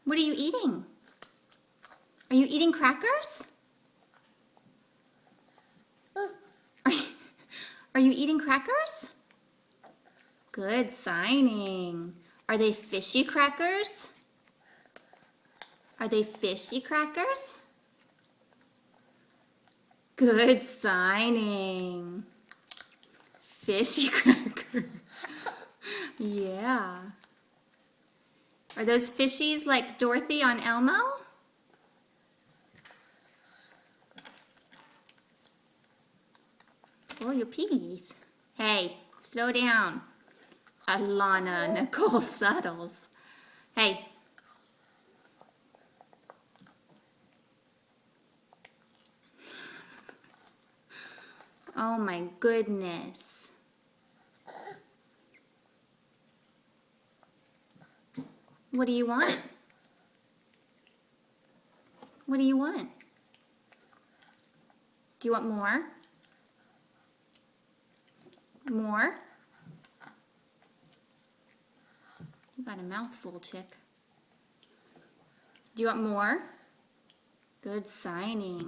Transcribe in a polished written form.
What are you eating? Are you eating crackers? Are you eating crackers? Good signing. Are they fishy crackers? Are they fishy crackers? Good signing. Fishy crackers. Yeah. Are those fishies like Dorothy on Elmo? Oh, you piggies. Hey, slow down. Alana Nicole Suttles. Hey. Oh my goodness. What do you want? What do you want? Do you want more? More? You got a mouthful, chick. Do you want more? Good signing.